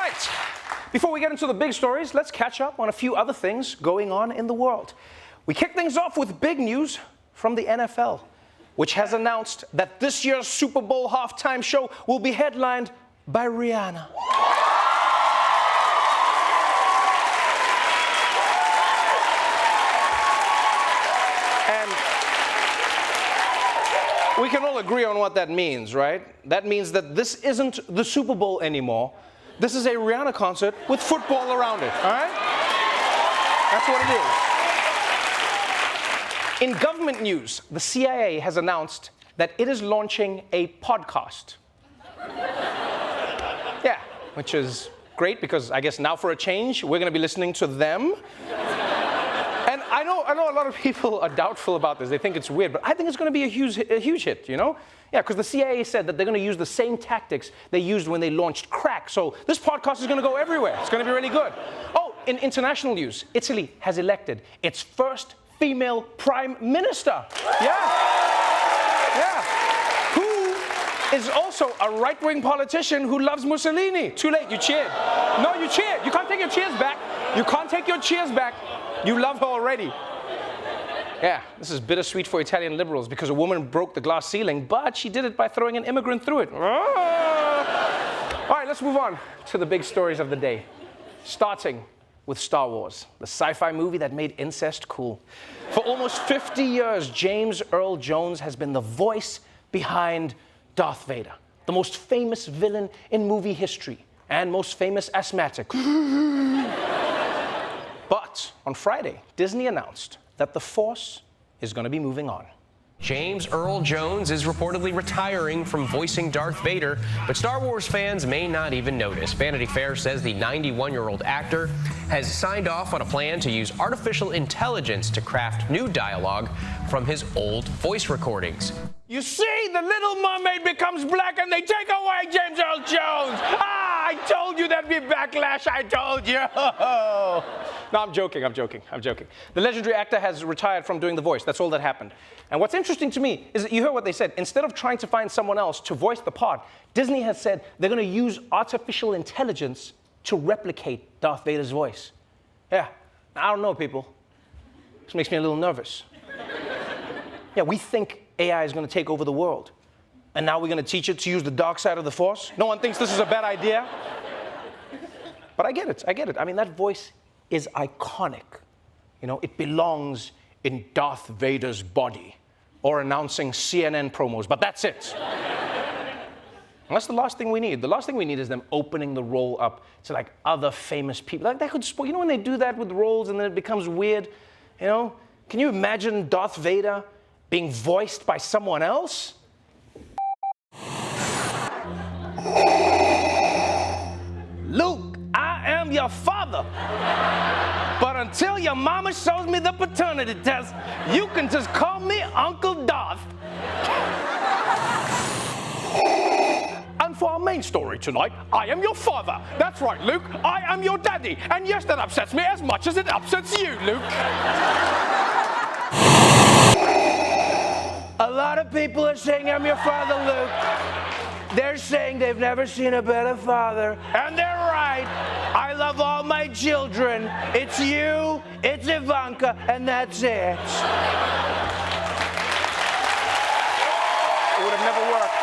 right. Before we get into the big stories, let's catch up on a few other things going on in the world. We kick things off with big news from the NFL, which has announced that this year's Super Bowl halftime show will be headlined by Rihanna. And we can all agree on what that means, right? That means that this isn't the Super Bowl anymore. This is a Rihanna concert with football around it, all right? That's what it is. In government news, the CIA has announced that it is launching a podcast. Yeah, which is great because I guess now for a change, we're going to be listening to them. And I know a lot of people are doubtful about this. They think it's weird, but I think it's going to be a huge hit, you know? Yeah, because the CIA said that they're going to use the same tactics they used when they launched crack. So this podcast is going to go everywhere. It's going to be really good. Oh, in international news, Italy has elected its first female prime minister. Yeah. Who is also a right-wing politician who loves Mussolini. Too late, you cheered. No, you cheered. You can't take your cheers back. You can't take your cheers back. You love her already. Yeah, this is bittersweet for Italian liberals because a woman broke the glass ceiling, but she did it by throwing an immigrant through it. All right, let's move on to the big stories of the day. Starting with Star Wars, the sci-fi movie that made incest cool. For almost 50 years, James Earl Jones has been the voice behind Darth Vader, the most famous villain in movie history and most famous asthmatic. But on Friday, Disney announced that the Force is going to be moving on. James Earl Jones is reportedly retiring from voicing Darth Vader, but Star Wars fans may not even notice. Vanity Fair says the 91-year-old actor has signed off on a plan to use artificial intelligence to craft new dialogue from his old voice recordings. You see, the Little Mermaid becomes black and they take away James Earl Jones. I told you there'd be backlash, I told you. No, I'm joking. The legendary actor has retired from doing the voice. That's all that happened. And what's interesting to me is that you heard what they said. Instead of trying to find someone else to voice the part, Disney has said they're going to use artificial intelligence to replicate Darth Vader's voice. Yeah, I don't know, people. This makes me a little nervous. Yeah, we think AI is going to take over the world. And now we're going to teach it to use the dark side of the Force? No one thinks this is a bad idea? But I get it. I mean, that voice is iconic. You know, it belongs in Darth Vader's body or announcing CNN promos, but that's it. And that's the last thing we need. The last thing we need is them opening the role up to like other famous people. Like that could spoil, you know when they do that with roles and then it becomes weird? You know, can you imagine Darth Vader being voiced by someone else? Luke, I am your father. But until your mama shows me the paternity test, you can just call me Uncle Darth. And for our main story tonight, I am your father. That's right, Luke, I am your daddy. And yes, that upsets me as much as it upsets you, Luke. A lot of people are saying I'm your father, Luke. They're saying they've never seen a better father. And they're right. I love all my children. It's you, it's Ivanka, and that's it. It would have never worked.